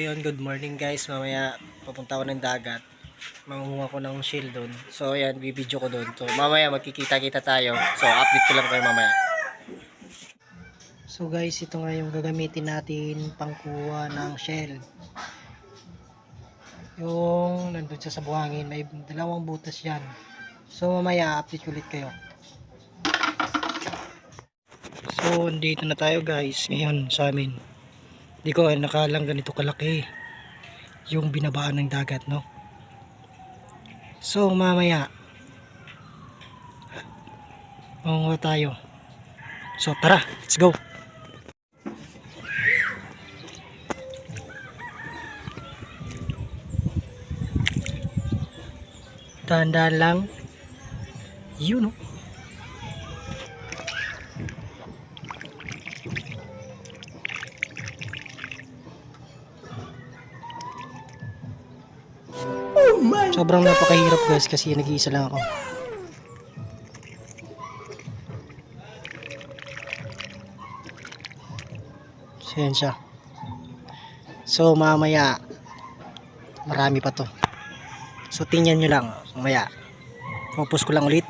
ayun, good morning guys. Mamaya papunta ako ng dagat. Mangunguha ko ng shell doon. So ayan, bibidyo ko doon. So mamaya magkikita-kita tayo. So update ko lang kayo mamaya. So guys, ito nga yung gagamitin natin pangkuha ng shell. Yung nandun sa buhangin, may dalawang butas yan. So mamaya update ulit kayo. So andito na tayo guys, ngayon sa amin. Hindi ko nakalang ganito kalaki yung binabaan ng dagat, no? So mamaya mangunguha tayo. So tara, let's go. Dahan-dahan lang. Yun, no? Sobrang napakahirap guys kasi nag-iisa lang ako. So yan siya. So mamaya marami pa to. So tingnan nyo lang mamaya. Focus ko lang ulit.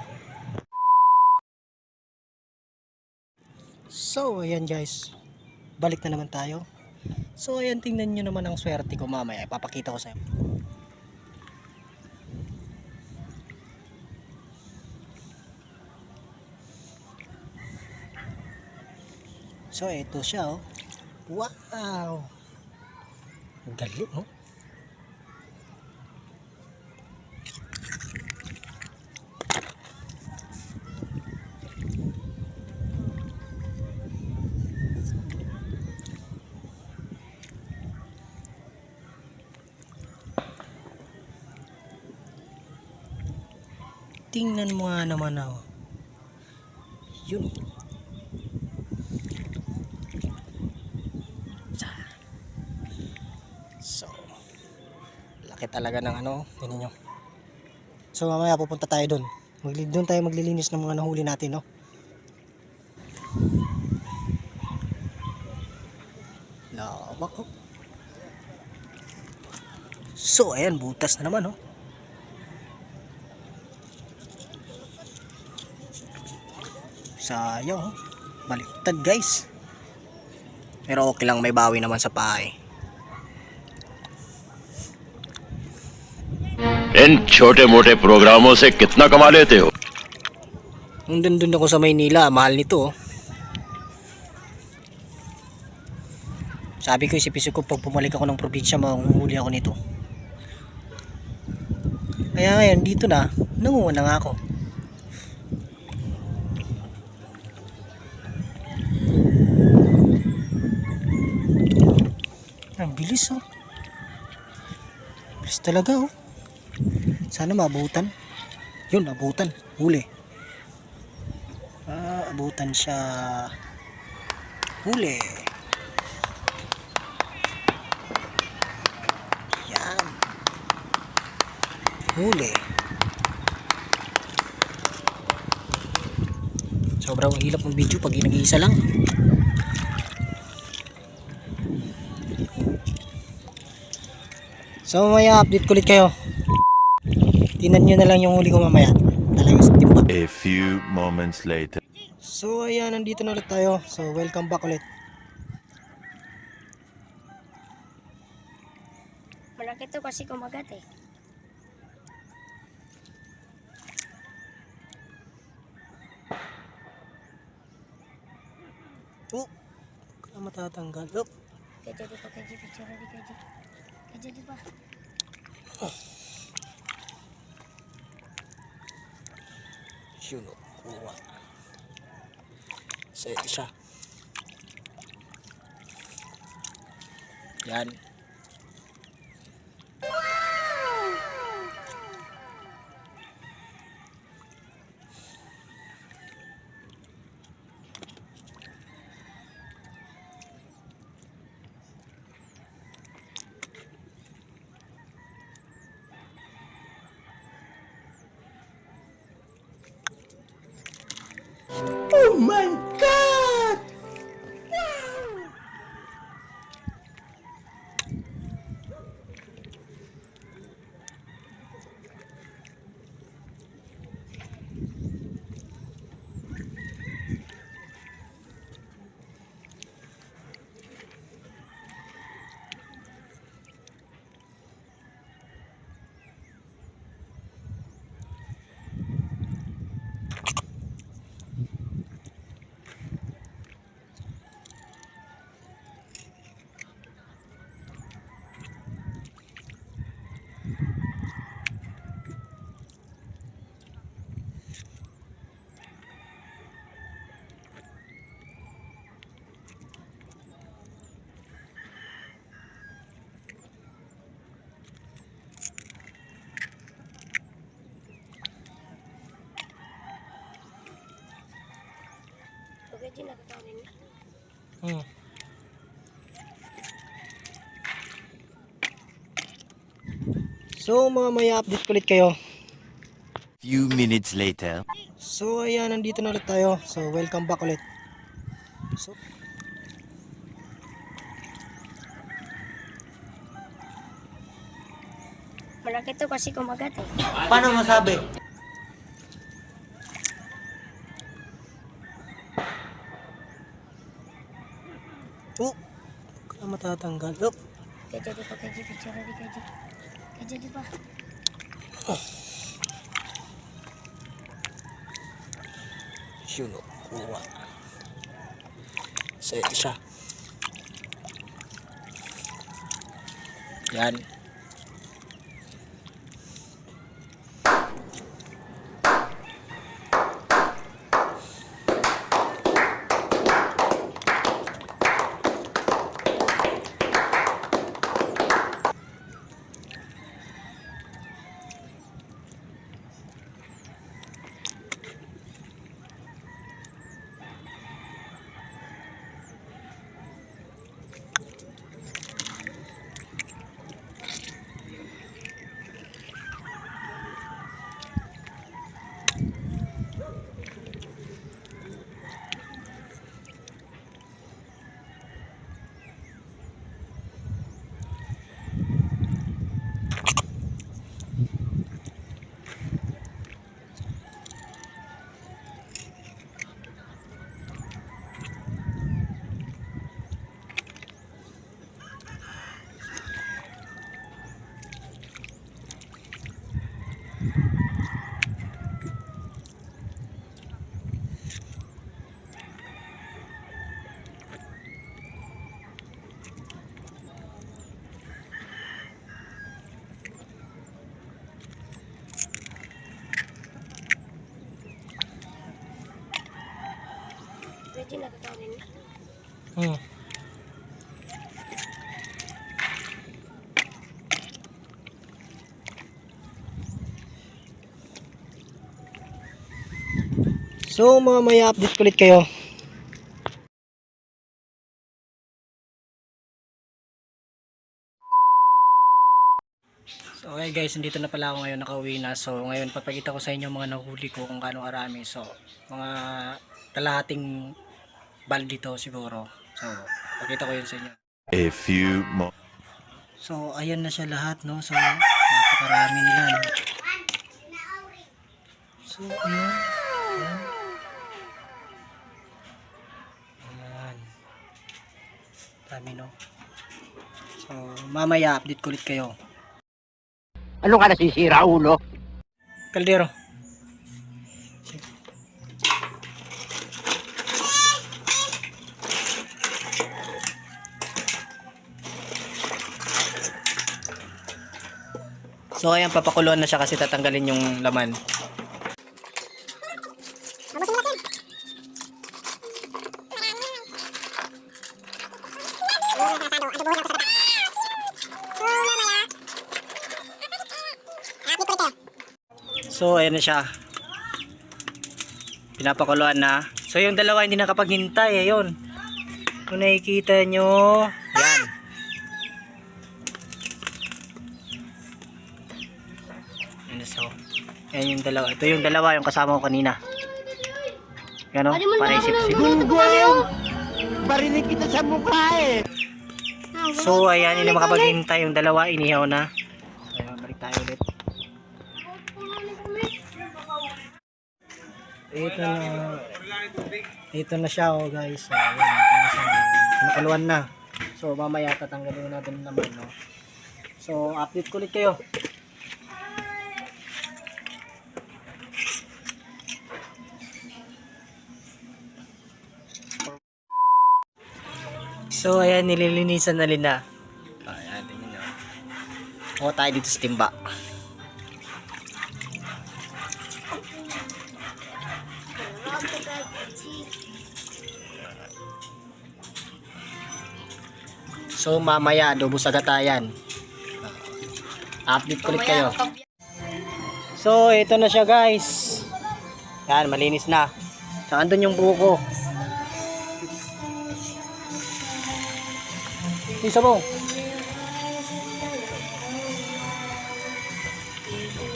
So ayan guys, balik na naman tayo. So ayan, tingnan nyo naman ang swerte ko mamaya. Ipapakita ko sa inyo. So ito siya, oh. Wow! Galing, oh. Tingnan mo nga naman, oh. Yun. So, laki talaga ng ano, tingnan nyo. So mamaya pupunta tayo doon. Doon tayo maglilinis ng mga nahuli natin, no? Lawak, oh. So ayan, butas na naman, oh. Sayang, oh. Baliktad guys. Pero okay lang, may bawi naman sa pahay. इन छोटे मोटे प्रोग्रामों से कितना कमा लेते हो? Nung dun ako sa Maynila, mahal nito, oh. Sabi ko, isip-isip ko pag pumalik ako ng probinsya, manguhuli ako nito. Kaya ngayon, dito na, nangunguha na nga ako. Ang bilis, oh. Bilis talaga, oh. Sana maabutan. Yun, abutan. Huli. Abutan siya. Huli. Yan. Huli. Sobrang hilap ng video pag nag-iisa lang. So mamaya update ko ulit kayo. Tingnan nyo na lang yung huli ko mamaya. Talagang sa timba. A few moments later. So ayan, nandito na ulit tayo. So welcome back ulit. Malaki to kasi kumagat eh. Oh, kaya matatanggal. Oh. Kaya di pa, kaya di picture di kaya. Kaya di pa. Yun, kuha. So ito siya. Yan. Oh my God! Wow! Gaji na katawin. Hmm. So mamaya update ulit kayo. Few minutes later. So ayan, nandito na ulit tayo. So welcome back ulit. So Malaki to kasi kumagat eh. Paano masabi? kaya matatanggal. Gaji di pa gaji picture di gaji. Gaji di pa. Yun o, kuha. So ito siya. Yan. Gaji na katawin. Hmm. So mamaya update ulit kayo. So okay guys, nandito na pala ako ngayon, nakauwi na. So ngayon papakita ko sa inyo mga nahuli ko kung gaano karami. So mga kalahating balde to siguro. So papakita ko yun sa inyo. A few more. So ayan na siya lahat, no. So napakarami nila, no? So ayan. Ayan. Ayan. Dami, no. So mamaya update ko ulit kayo. Ano ka nasisira, ulo? Kaldero. So ayan, papakuluan na siya kasi tatanggalin yung laman. So ayan na siya. Pinapakuluan na. So yung dalawa hindi nakapaghintay, ayun. Kung nakikita nyo, yan. So, yan yung dalawa. Ito yung dalawa, yung kasama ko kanina. Yan o, para isip-isip. Gunggong! Barinig kita sa mukha eh! So, ayan, hindi makapaghintay. Yung dalawa, inihaw na. Ayan, balik tayo ulit. Ito na siya, oh guys. So, ayan, nakaluan na. So, mamaya tatanggalin natin naman, no? So, update ko ulit kayo. So ayan, nililinisan na rin na. Ayan, tingnan nyo. O tayo dito sa timba. So mamaya, adobo sa gatayan. Update ko ulit kayo. So ito na siya guys. Yan, malinis na. So andun yung buko. Isa mo.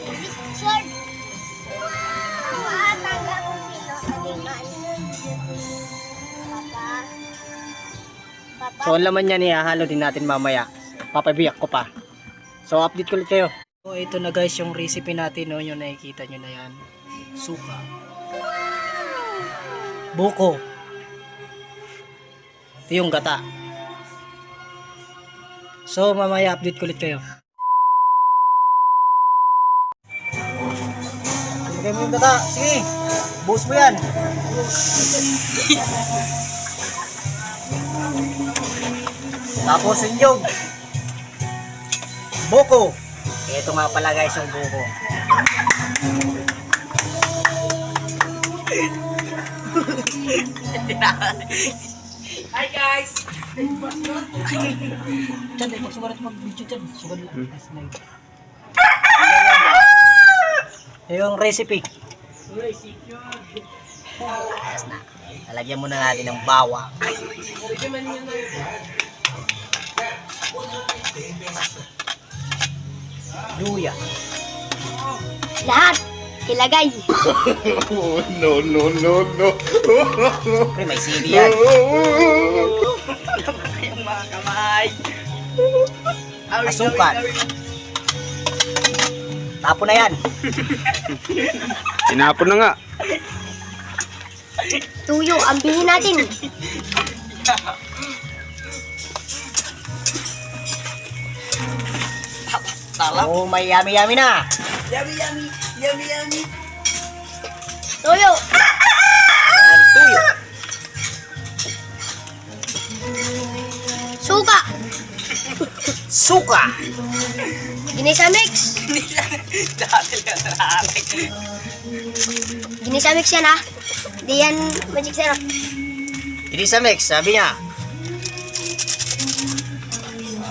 Picture. Wow! Tanggal ko sino kaliman. Papa. So ang laman niyan ihahalo din natin mamaya. Papabiyak ko pa. So update ko ulit kayo. So ito na guys yung recipe natin, no, yung nakikita nyo na yan. Suka. Buko. Ito yung gata. So mamaya update ko ulit kayo. Lagay mo yung gata. Sige. Buhos mo yan. Tapos inyog. Buko. Ito nga pala guys yung buko. Hi guys! Diyan, pag sumarat mag-video dyan. Sugal lang. Yung recipe. Ayos na. Lalagyan muna natin ng bawang. Luya. Lahat. Ilagay. Pre, may sili yan. Kayong mga kamay! Asukal. Tapon na yan. Tinapon na nga. Tuyo. Ambilin natin. Oh, may yummy na. Yummy yummy! Yummy yummy! Tuyo. Yan, tuyo. Suka. Suka. Ginisa mix. Dahil ka traffic! Ginisa mix yan ha. Di yan magic sarap. Hindi sa mix, sabi niya.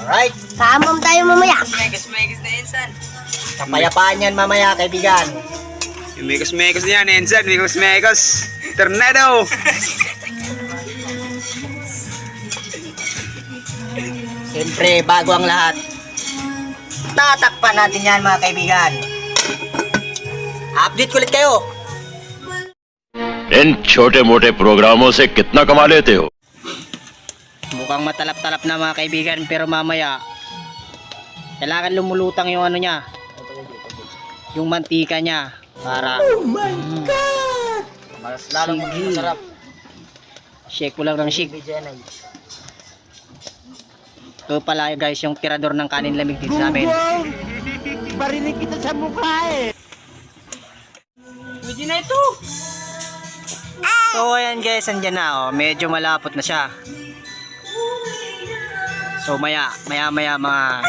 Alright. Kaamam tayo mamaya. Megas na insan! Kapayapaan yan mamaya, kaibigan. Yung mekos-mekos niyan, Ensan. Mekos-mekos. Tornado. Siyempre, bago ang lahat, tatakpan natin yan mga kaibigan. Update ko ulit kayo. इन छोटे मोटे प्रोग्रामों से कितना कमा लेते हो? Mukhang matalap-talap na mga kaibigan, pero mamaya kailangan lumulutang yung ano niya, yung mantika niya para mas lalong masarap. Shake ko lang ng shake. Ito pala guys yung tirador ng kanin lamig dito sa amin. Barinig kita sa mukha eh. Pwede na ito! So ayan guys, andyan na, oh. Medyo malapot na siya. So maya mga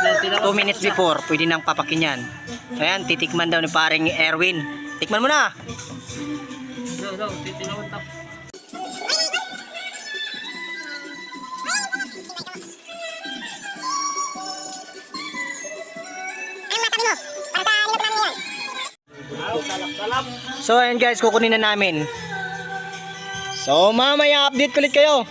2 minutes before, pwede nang papakin yan. So ayan, titikman daw ni paring Erwin. Tikman mo na. So ayan guys, kukunin na namin. So mamaya update ko ulit kayo.